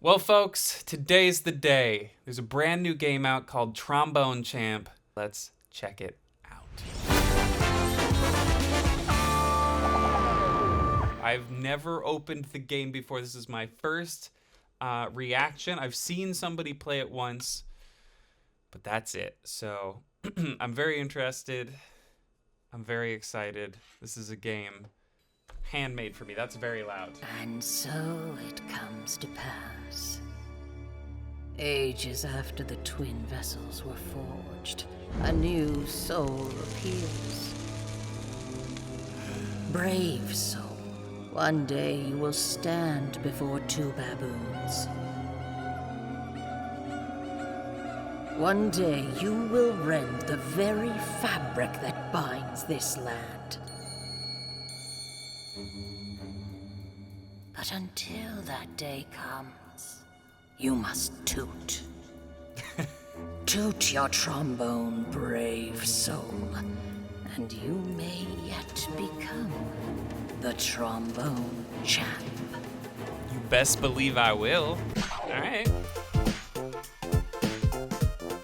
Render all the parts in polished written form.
Well, folks, today's the day. There's a brand new game out called Trombone Champ. Let's check it out. I've never opened the game before. This is my first reaction. I've seen somebody play it once, but that's it. So I'm very interested. I'm very excited. This is a game handmade for me. That's very loud. And so it comes to pass. Ages after the twin vessels were forged, a new soul appears. Brave soul, one day you will stand before two baboons. One day you will rend the very fabric that binds this land. But until that day comes, you must toot. Toot your trombone, brave soul, and you may yet become the Trombone Champ. You best believe I will. All right.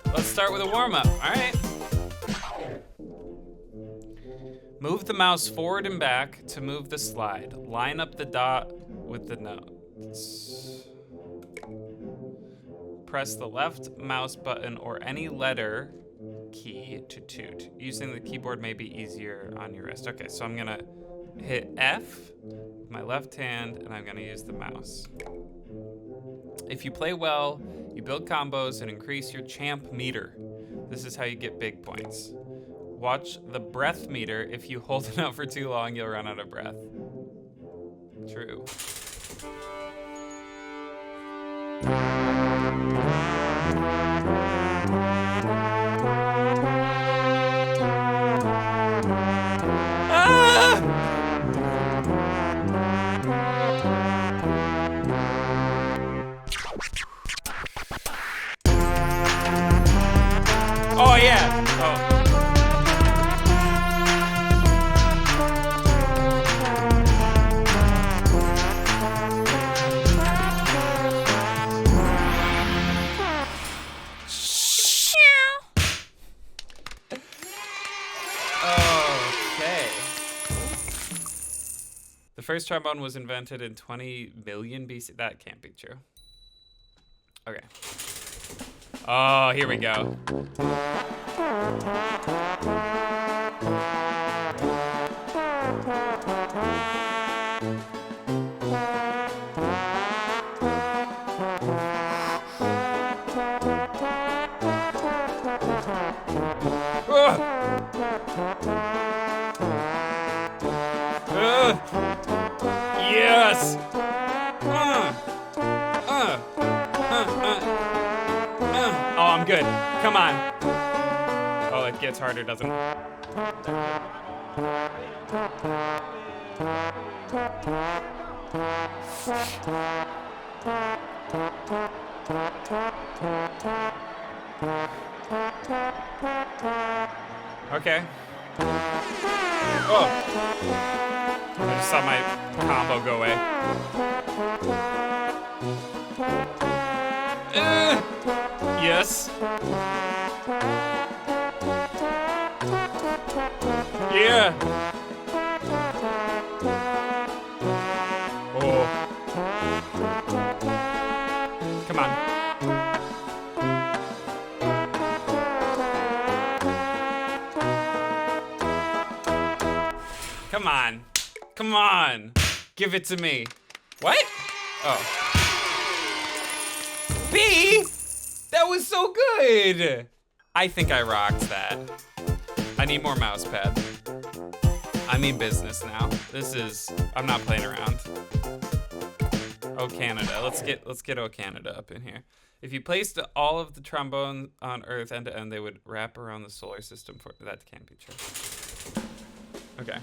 Let's start with a warm-up. All right. Move the mouse forward and back to move the slide. Line up the dot with the notes. Press the left mouse button or any letter key to toot. Using the keyboard may be easier on your wrist. Okay, so I'm gonna hit F with my left hand and I'm gonna use the mouse. If you play well, you build combos and increase your champ meter. This is how you get big points. Watch the breath meter. If you hold it out for too long, you'll run out of breath. True. Ah! Oh yeah. Oh. The first trombone was invented in 20 million BC. That can't be true. Okay. Oh, here we go. Yes! Oh, I'm good. Come on. Oh, it gets harder, doesn't it? Okay. Oh. I just saw my combo go away. Yes. Yeah. Oh. Come on. Come on. Come on. Give it to me. What? Oh. B? That was so good. I think I rocked that. I need more mouse pad. I mean business now. This is, I'm not playing around. Oh, Canada. Let's get Oh, Canada up in here. If you placed all of the trombone on Earth end to end, they would wrap around the solar system for, that can't be true. Okay.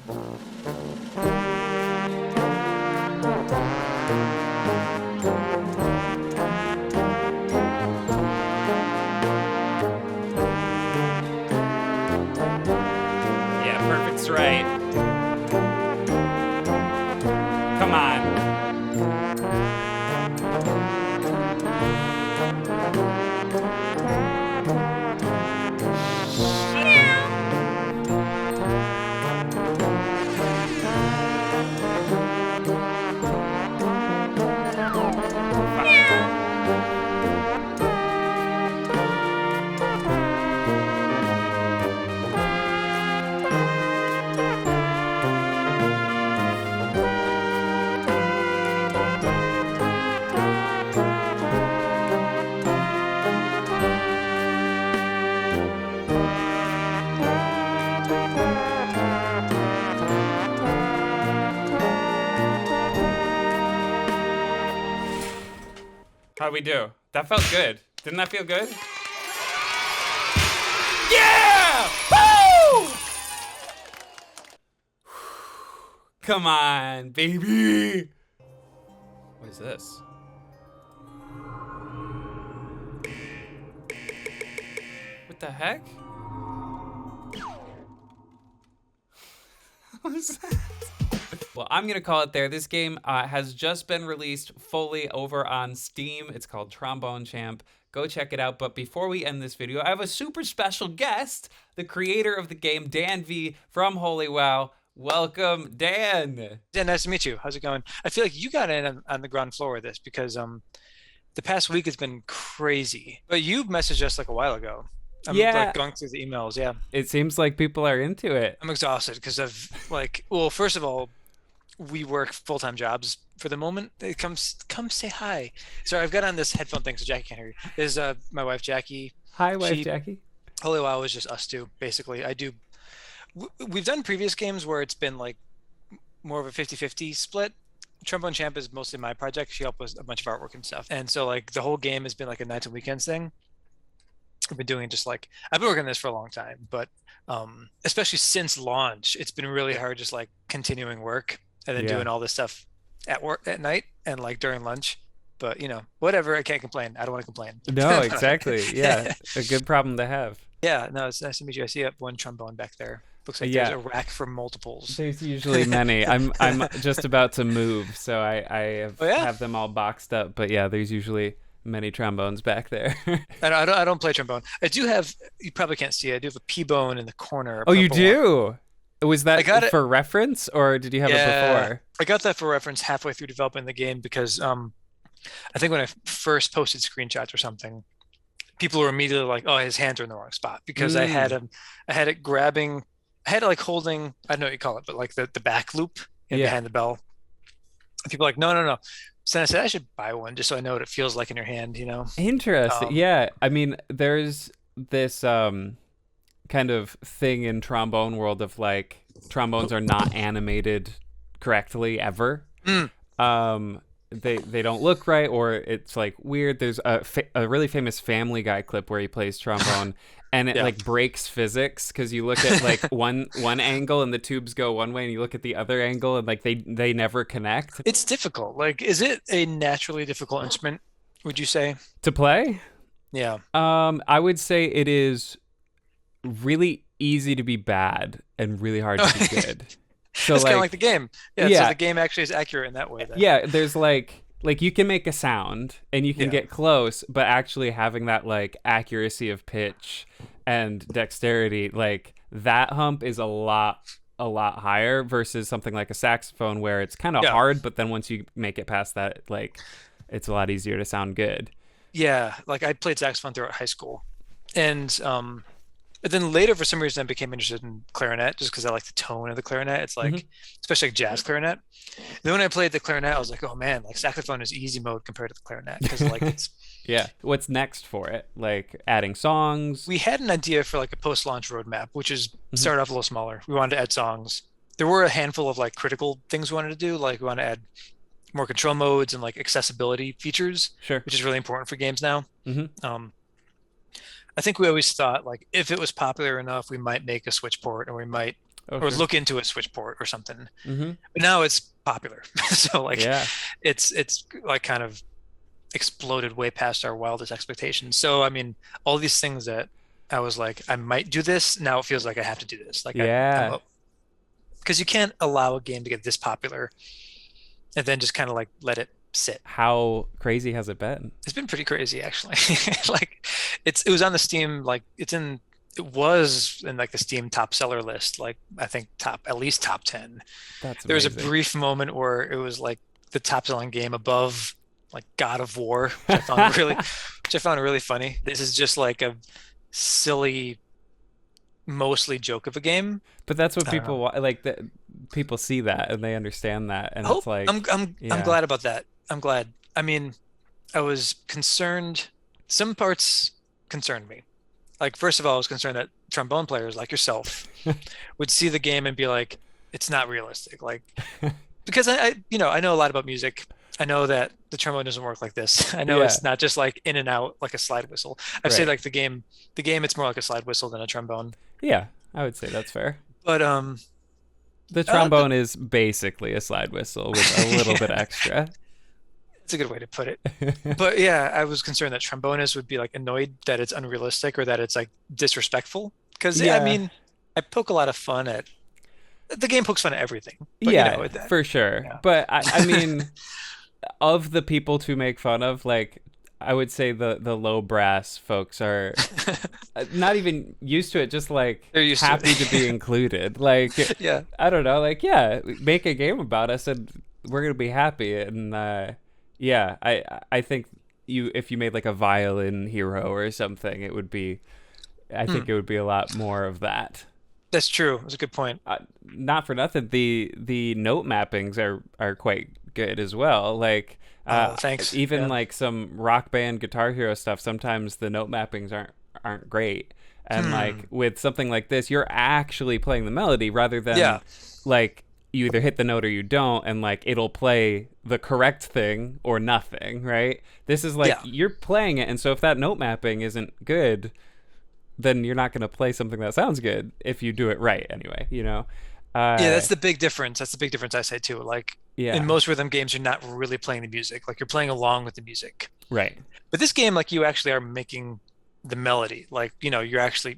Yeah, perfect's right. Come on. How'd we do? That felt good. Didn't that feel good? Yeah! Woo! Come on, baby. What is this? What the heck? What was that? Well, I'm gonna call it there. This game has just been released fully over on Steam. It's called Trombone Champ. Go check it out. But before we end this video, I have a super special guest, the creator of the game, Dan V from Holy Wow. Welcome, Dan. Yeah, nice to meet you. How's it going? I feel like you got in on the ground floor of this because the past week has been crazy. But you messaged us like a while ago. I'm like going through the emails. Yeah. It seems like people are into it. I'm exhausted because I've well, first of all, we work full-time jobs for the moment. Come say hi. Sorry, I've got on this headphone thing so Jackie can't hear you. This is my wife Jackie. Hi, wife Jackie. Holy Wow is just us two, basically. We've done previous games where it's been like more of a 50-50 split. Trombone Champ is mostly my project. She helped with a bunch of artwork and stuff. And so like the whole game has been like a nights and weekends thing. I've been doing just like, I've been working on this for a long time, but especially since launch, it's been really hard just like continuing work and then doing all this stuff at work at night and like during lunch. But you know, whatever, I can't complain. I don't want to complain. No, exactly. Yeah, a good problem to have. Yeah, no, it's nice to meet you. I see one trombone back there. Looks like there's a rack for multiples. There's usually many. I'm just about to move, so I have them all boxed up. But yeah, there's usually many trombones back there. I don't play trombone. I do have. You probably can't see it. I do have a P-bone in the corner. Oh, you do? Was that for reference, or did you have it before? I got that for reference halfway through developing the game because I think when I first posted screenshots or something, people were immediately like, "Oh, his hands are in the wrong spot," because I had it grabbing. I had it like holding, I don't know what you call it, but like the back loop behind the bell. And people are like, no. So I said, I should buy one just so I know what it feels like in your hand, you know? Interesting. Yeah. I mean, there's this kind of thing in trombone world of like, trombones are not animated correctly ever. They don't look right, or it's like weird. There's a really famous Family Guy clip where he plays trombone. And it like breaks physics because you look at like one angle and the tubes go one way, and you look at the other angle and like they never connect. It's difficult. Like, is it a naturally difficult instrument, would you say? To play? Yeah. I would say it is really easy to be bad and really hard to be good. So it's kind of like the game. Yeah. So the game actually is accurate in that way. Then. Yeah. There's like you can make a sound and you can get close, but actually having that like accuracy of pitch and dexterity, like that hump is a lot higher versus something like a saxophone where it's kind of hard, but then once you make it past that, like it's a lot easier to sound good. Yeah. Like I played saxophone throughout high school, and but then later, for some reason, I became interested in clarinet just because I like the tone of the clarinet. It's like, especially like jazz clarinet. And then when I played the clarinet, I was like, oh man, like saxophone is easy mode compared to the clarinet because like it's. Yeah. What's next for it? Like adding songs? We had an idea for like a post-launch roadmap, which is started off a little smaller. We wanted to add songs. There were a handful of like critical things we wanted to do. Like we want to add more control modes and like accessibility features, which is really important for games now. I think we always thought like if it was popular enough, we might make a Switch port, or we might or look into a Switch port or something. But now it's popular, so like it's like kind of exploded way past our wildest expectations. So I mean, all these things that I was like, I might do this. Now it feels like I have to do this. Like because you can't allow a game to get this popular and then just kind of like let it sit. How crazy has it been? It's been pretty crazy, actually. Like it was on the Steam, like it was in like the Steam top seller list, like I think at least top 10. That's amazing. There was a brief moment where it was like the top selling game above like God of War, which I found really funny. This is just like a silly, mostly joke of a game. But that's what people like. People see that and they understand that, and it's like I'm glad about that. I'm glad. I mean, I was concerned. Some parts concerned me. Like, first of all, I was concerned that trombone players like yourself would see the game and be like, it's not realistic. Like, because I know a lot about music. I know that the trombone doesn't work like this. I know Yeah, it's not just like in and out like a slide whistle. I'd say right. like the game, it's more like a slide whistle than a trombone. Yeah, I would say that's fair. But The the trombone is basically a slide whistle with a little bit yeah, extra. it's a good way to put it. But yeah, I was concerned that trombonists would be like annoyed that it's unrealistic or that it's like disrespectful. Because I Yeah, mean, I poke a lot of fun at the game pokes fun at everything. But yeah, that for sure. yeah. But I mean, of the people to make fun of, like, I would say the low brass folks are not even used to it, just like They're used to happy to be it. included. Like, Yeah. I don't know, like, yeah, make a game about us and we're gonna be happy. And yeah, I think if you made like a violin hero or something, it would be. I think Hmm. it would be a lot more of that. That's true. That's a good point. Not for nothing, the note mappings are quite good as well. Like Oh, thanks. even Yeah. like some Rock Band Guitar Hero stuff, sometimes the note mappings aren't great. And like Hmm. with something like this, you're actually playing the melody rather than Yeah. like you either hit the note or you don't, and like it'll play the correct thing or nothing, right? This is like Yeah. you're playing it, and so if that note mapping isn't good, then you're not going to play something that sounds good if you do it right anyway, you know? Yeah, Uh, that's the big difference. That's the big difference I say too. Like in yeah, most rhythm games, you're not really playing the music. Like you're playing along with the music. right. But this game, like you actually are making the melody. Like, you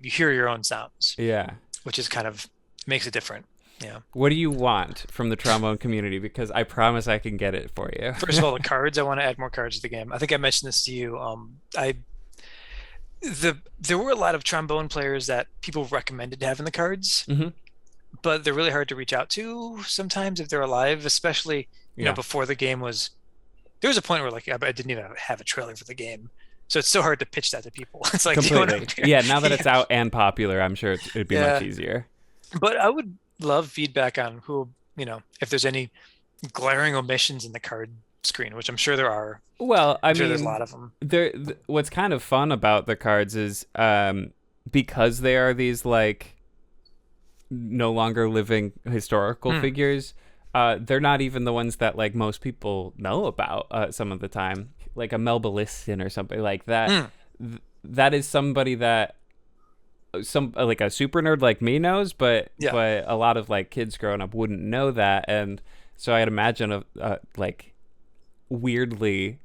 hear your own sounds, Yeah. which is kind of makes it different. Yeah. What do you want from the trombone community? Because I promise I can get it for you. First of all, the cards, I want to add more cards to the game. I think I mentioned this to you. There were a lot of trombone players that people recommended having the cards, Hmm. but they're really hard to reach out to sometimes if they're alive, especially, Yeah, before the game was there was a point where like I didn't even have a trailer for the game. So it's so hard to pitch that to people. It's like, do you want completely. to Yeah, now that it's Yeah. out and popular, I'm sure it'd be much Yeah. easier. But I would love feedback on if there's any glaring omissions in the card screen, which I'm sure there are. Well, I I'm sure there's a mean, lot of them. what's kind of fun about the cards is because they are these like no longer living historical Hmm. figures. They're not even the ones that like most people know about some of the time, like a Melba Liston or something like that. Hmm. That is somebody that some like a super nerd like me knows, but Yeah. a lot of like kids growing up wouldn't know that, and so I'd imagine like weirdly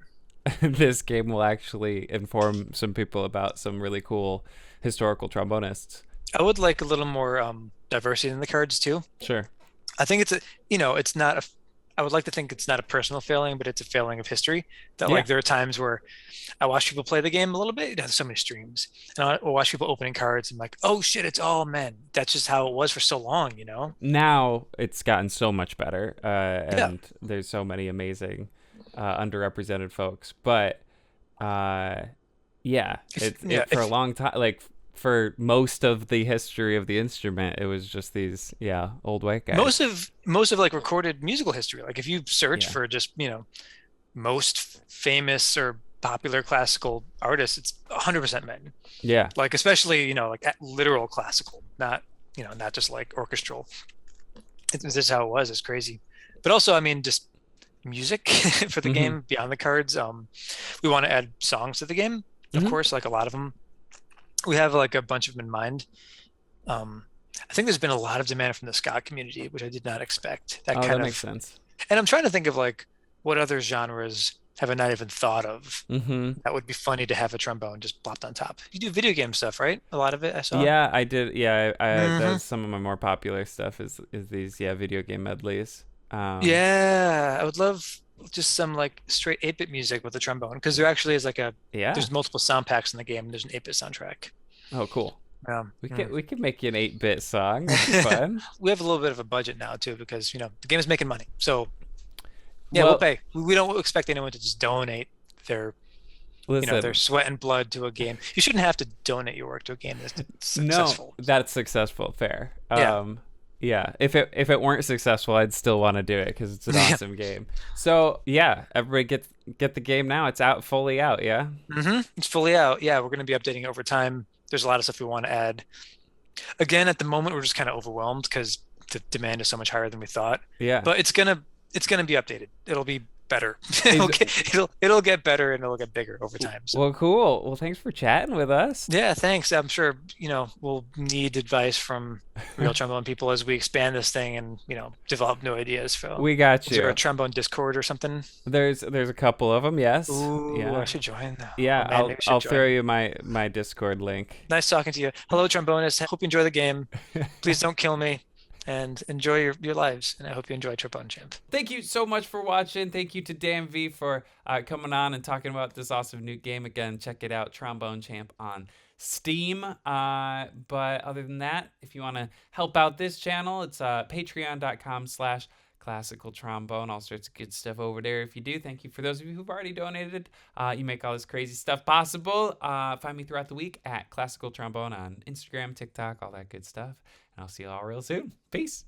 this game will actually inform some people about some really cool historical trombonists. I would like a little more diversity in the cards too. Sure. I think it's not I would like to think it's not a personal failing, but it's a failing of history. That Yeah. like there are times where I watch people play the game a little bit. It has so many streams, and I watch people opening cards and like, oh shit, it's all men. That's just how it was for so long. Now it's gotten so much better, Yeah. and there's so many amazing underrepresented folks. But yeah, Yeah. it for a long time, like for most of the history of the instrument, it was just these old white Most guys. of most of like recorded musical history, like if you search Yeah, for just most famous or popular classical artists, it's 100% men. yeah, Like especially like literal classical, not just like orchestral. This is how it was. It's crazy. But also, I mean, just music for the hmm game beyond the cards. We want to add songs to the game, of hmm course, like a lot of them. We have like a bunch of them in mind. Um, I think there's been a lot of demand from the ska community, which I did not expect. That Oh, that kind makes of, sense. and I'm trying to think of like what other genres have I not even thought of Hmm that would be funny to have a trombone just plopped on top. You do video game stuff, right? A lot of it I saw. Yeah, I did. Yeah, I Hmm. that's some of my more popular stuff is these video game medleys. Yeah, I would love just some like straight 8-bit music with a trombone because there actually is like Yeah. there's multiple sound packs in the game. And there's an 8-bit soundtrack. Oh, cool. We Hmm. could we could make you an 8-bit song. That'd be fun. We have a little bit of a budget now too because the game is making money. So yeah, we'll Well, pay. We don't expect anyone to just donate their their listen, sweat and blood to a game. You shouldn't have to donate your work to a game that's no, successful. that's successful. Fair. Yeah. Yeah. If it weren't successful, I'd still want to do it because it's an Yeah. awesome game. So yeah, everybody get the game now. It's out fully out. Yeah. It's fully out. Yeah, we're going to be updating it over time. There's a lot of stuff we want to add. Again, at the moment, we're just kind of overwhelmed because the demand is so much higher than we thought. Yeah. But it's gonna be updated. It'll be better. It'll get better and it'll get bigger over time. So. Well, cool. Well, thanks for chatting with us. Yeah, thanks. I'm sure, we'll need advice from real trombone people as we expand this thing and, develop new ideas. We got Is there you. a trombone Discord or something? There's a couple of them, yes. Ooh, Yeah. I should join. Yeah, Oh, man, maybe I should I'll join. throw you my Discord link. Nice talking to you. Hello, trombonists. Hope you enjoy the game. Please don't kill me. And enjoy your lives. And I hope you enjoy Trombone Champ. Thank you so much for watching. Thank you to Dan V for coming on and talking about this awesome new game. Again, check it out, Trombone Champ on Steam. But other than that, if you want to help out this channel, it's patreon.com/classical trombone. All sorts of good stuff over there. If you do, thank you for those of you who've already donated. You make all this crazy stuff possible. Find me throughout the week at Classical Trombone on Instagram, TikTok, all that good stuff. And I'll see you all real soon. Peace.